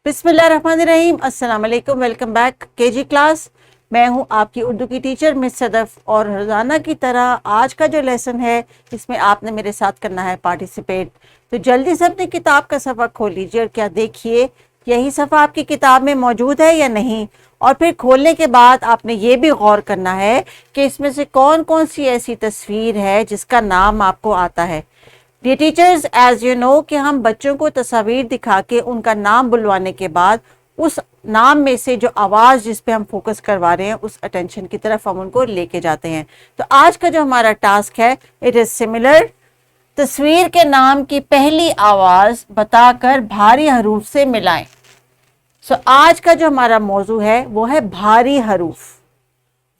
बिस्मिल्लाहिर्रहमानिर्रहीम, अस्सलाम वालेकुम। Welcome back KG class. मैं हूं आपकी उर्दू की टीचर मिस सदफ, और रोज़ाना की तरह आज का जो लेसन है इसमें आपने मेरे साथ करना है पार्टिसिपेट। तो जल्दी से अपनी किताब का सफ़ा खोल लीजिए और क्या देखिए यही सफ़ा आपकी किताब में मौजूद है या नहीं। और फिर खोलने के बाद आपने ये भी गौर करना है कि इसमें से कौन कौन सी ऐसी तस्वीर है जिसका नाम आपको आता है। Dear teachers, as you know कि हम बच्चों को तस्वीर दिखा के उनका नाम बुलवाने के बाद उस नाम में से जो आवाज़ जिस पे हम फोकस करवा रहे हैं उस अटेंशन की तरफ हम उनको लेके जाते हैं। तो आज का जो हमारा टास्क है इट इज़ सिमिलर। तस्वीर के नाम की पहली आवाज़ बताकर भारी हरूफ से मिलाएं। आज का जो हमारा मौजू है वो है भारी हरूफ।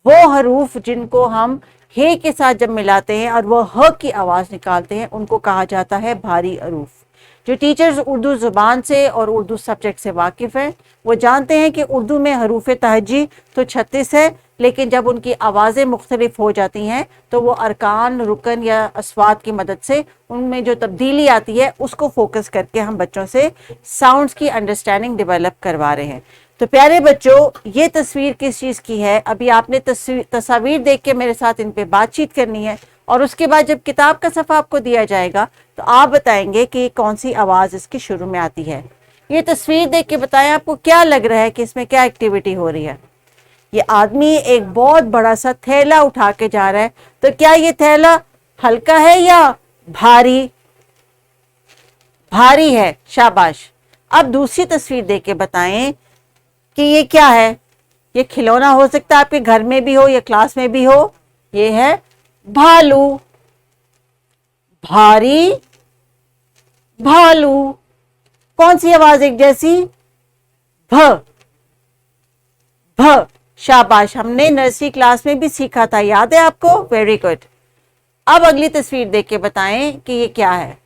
वो हरूफ जिनको हम हे के साथ जब मिलाते हैं और वो ह की आवाज़ निकालते हैं उनको कहा जाता है भारी हरूफ। जो टीचर्स उर्दू ज़ुबान से और उर्दू सब्जेक्ट से वाकिफ़ हैं वो जानते हैं कि उर्दू में हरूफ तहज्जी तो 36 है, लेकिन जब उनकी आवाज़ें मुख्तलिफ हो जाती हैं तो वो अरकान, रुकन या अस्वात की मदद से उनमें जो तब्दीली आती है उसको फोकस करके हम बच्चों से साउंड्स की अंडरस्टैंडिंग डेवलप करवा रहे हैं। तो प्यारे बच्चों, ये तस्वीर किस चीज़ की है? अभी आपने तस्वीर देख के मेरे साथ इन पे बातचीत करनी है, और उसके बाद जब किताब का सफ़ा आपको दिया जाएगा तो आप बताएंगे कि कौन सी आवाज़ इसकी शुरू में आती है। ये तस्वीर देख के बताएं आपको क्या लग रहा है कि इसमें क्या एक्टिविटी हो रही है। ये आदमी एक बहुत बड़ा सा थैला उठा के जा रहा है। तो क्या ये थैला हल्का है या भारी? भारी है, शाबाश। अब दूसरी तस्वीर देख के बताएं कि ये क्या है। ये खिलौना हो सकता है, आपके घर में भी हो या क्लास में भी हो। ये है भालू। भारी भालू। कौन सी आवाज एक जैसी? भ। भ, शाबाश। हमने नर्सरी क्लास में भी सीखा था, याद है आपको? Very good. अब अगली तस्वीर देख के बताएं कि ये क्या है।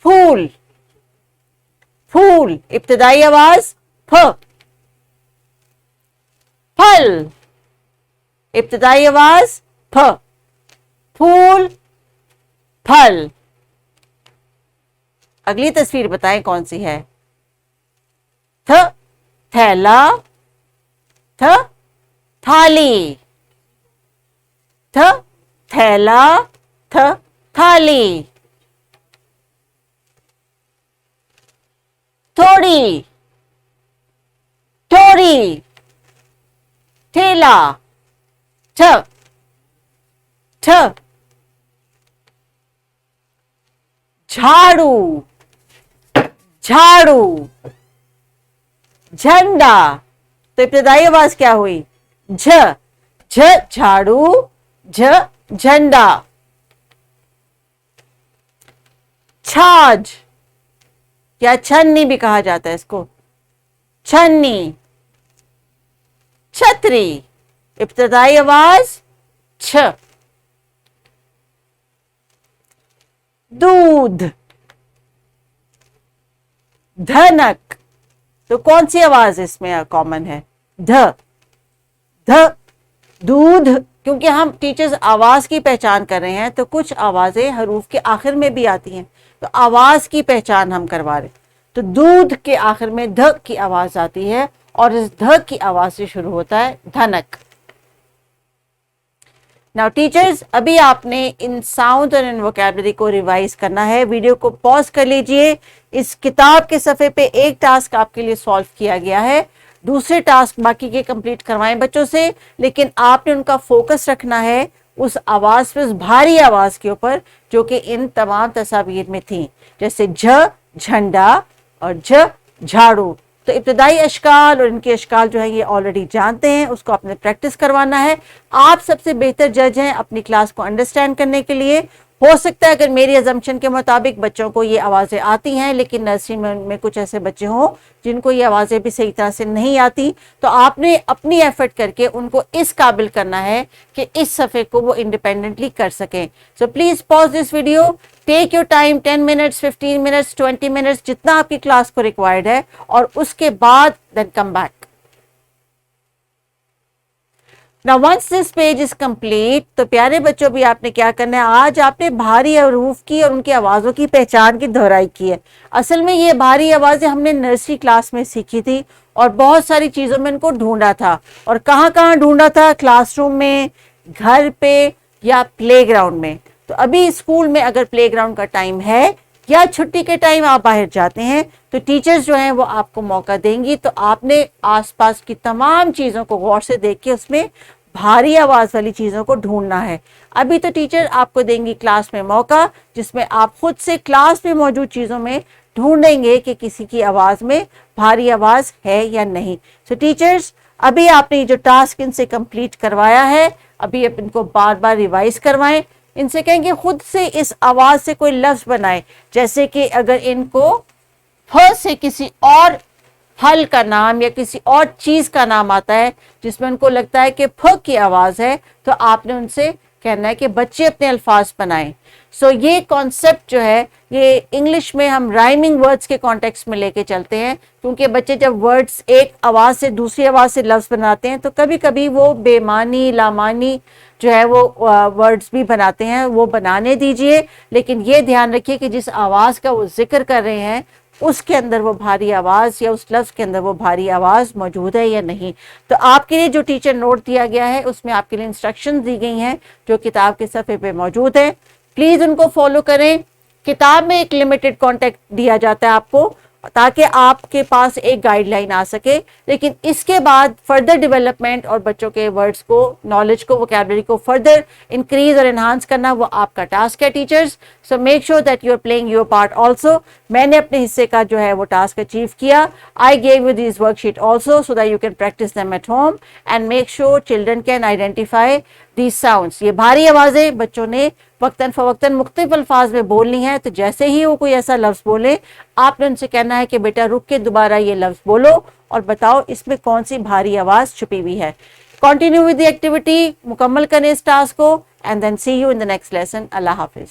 फूल। फूल, इब्तिदाई आवाज फ। फल, इब्तिदाई आवाज फ। फूल, फल। अगली तस्वीर बताएं कौन सी है। थ, थैला। थ, थाली। थ, थैला। थ, थाली। थोड़ी। थोड़ी, ठेला। ठ, ठ। झाड़ू। झाड़ू। झंडा। तो इब्तिदाई आवाज क्या हुई? झ। झ, झाड़ू। झ, झंडा। छाछ, या छन्नी भी कहा जाता है इसको। छन्नी। छतरी, इब्तिदाई आवाज छ। दूध। धनक। तो कौन सी आवाज इसमें कॉमन है? ध। ध, दूध। क्योंकि हम टीचर्स आवाज की पहचान कर रहे हैं तो कुछ आवाजें हरूफ के आखिर में भी आती हैं, तो आवाज की पहचान हम करवा रहे हैं। तो दूध के आखिर में ध की आवाज आती है और इस ध की आवाज से शुरू होता है धनक। नाउ टीचर्स, अभी आपने इन साउंड और इन वोकैबुलरी को रिवाइज करना है। वीडियो को पॉज कर लीजिए। इस किताब के सफ़े पे एक टास्क आपके लिए सॉल्व किया गया है, दूसरे टास्क बाकी के कंप्लीट करवाएं बच्चों से, लेकिन आपने उनका फोकस रखना है उस आवाज़ पे, उस भारी आवाज़ के ऊपर जो कि इन तमाम तस्वीर में थी, जैसे झ, झंडा और झ, झाड़ू। तो इब्तिदाई अशकाल और इनके अशकाल जो है ये ऑलरेडी जानते हैं, उसको आपने प्रैक्टिस करवाना है। आप सबसे बेहतर जज हैं अपनी क्लास को अंडरस्टैंड करने के लिए। हो सकता है अगर मेरी अजम्पशन के मुताबिक बच्चों को ये आवाज़ें आती हैं, लेकिन नर्सरी में कुछ ऐसे बच्चे हों जिनको ये आवाज़ें भी सही तरह से नहीं आती, तो आपने अपनी एफर्ट करके उनको इस काबिल करना है कि इस सफ़े को वो इंडिपेंडेंटली कर सकें। So please pause this video, take your time, 10 minutes, 15 minutes, 20 minutes, जितना आपकी क्लास को रिक्वायर्ड है, और उसके बाद then come back. Now once this page is complete, तो प्यारे बच्चों भी आपने क्या करना है, आज आपने भारी हरूफ की और उनकी आवाज़ों की पहचान की दोहराई की है। असल में ये भारी आवाज़ें हमने नर्सरी क्लास में सीखी थी और बहुत सारी चीज़ों में इनको ढूंढा था। और कहाँ कहाँ ढूंढा था? क्लासरूम में, घर पे या प्लेग्राउंड में। तो अभी स्कूल में अगर प्लेग्राउंड का टाइम है या छुट्टी के टाइम आप बाहर जाते हैं तो टीचर्स जो हैं वो आपको मौका देंगी, तो आपने आसपास की तमाम चीज़ों को गौर से देख के उसमें भारी आवाज़ वाली चीज़ों को ढूंढना है। अभी तो टीचर आपको देंगी क्लास में मौका जिसमें आप खुद से क्लास में मौजूद चीज़ों में ढूंढेंगे कि किसी की आवाज़ में भारी आवाज़ है या नहीं। सो टीचर्स, अभी आपने जो टास्क इनसे कंप्लीट करवाया है, अभी आप इनको बार बार रिवाइज करवाएं। इनसे कहेंगे खुद से इस आवाज़ से कोई लफ्ज़ बनाए, जैसे कि अगर इनको फ से किसी और फल का नाम या किसी और चीज़ का नाम आता है जिसमें उनको लगता है कि फ की आवाज़ है, तो आपने उनसे कहना है कि बच्चे अपने अल्फाज बनाएं। सो ये कॉन्सेप्ट जो है ये इंग्लिश में हम राइमिंग वर्ड्स के कॉन्टेक्स्ट में लेके चलते हैं, क्योंकि बच्चे जब वर्ड्स एक आवाज़ से दूसरी आवाज़ से लफ्ज़ बनाते हैं तो कभी कभी वो बेमानी लामानी जो है वो वर्ड्स भी बनाते हैं। वो बनाने दीजिए, लेकिन ये ध्यान रखिए कि जिस आवाज़ का वो जिक्र कर रहे हैं उसके अंदर वो भारी आवाज़ या उस लफ्ज़ के अंदर वो भारी आवाज़ मौजूद है या नहीं। तो आपके लिए जो टीचर नोट दिया गया है उसमें आपके लिए इंस्ट्रक्शंस दी गई हैं जो किताब के सफ़े पे मौजूद है। प्लीज़ उनको फॉलो करें। किताब में एक लिमिटेड कॉन्टेक्ट दिया जाता है आपको ताकि आपके पास एक गाइडलाइन आ सके, लेकिन इसके बाद फर्दर डेवलपमेंट और बच्चों के वर्ड्स को, नॉलेज को, वोकैबुलरी को फर्दर इंक्रीज और एनहांस करना वो आपका टास्क है teachers. So make sure that you are playing your part also. मैंने अपने हिस्से का जो है वो टास्क अचीव किया। I gave you this worksheet also so that you can practice them at home and make sure children can identify these sounds. ये भारी आवाज़ें बच्चों ने वक्तन फ़वक्तन मुख्तलिफ अल्फाज में बोलनी है, तो जैसे ही वो कोई ऐसा लफ्ज़ बोले आपने उनसे कहना है कि बेटा रुक के दोबारा ये लफ्ज़ बोलो और बताओ इसमें कौन सी भारी आवाज़ छुपी हुई है। कंटिन्यू विद द एक्टिविटी, मुकम्मल करें इस टास्क को and then see you in the next lesson. अल्लाह हाफिज़।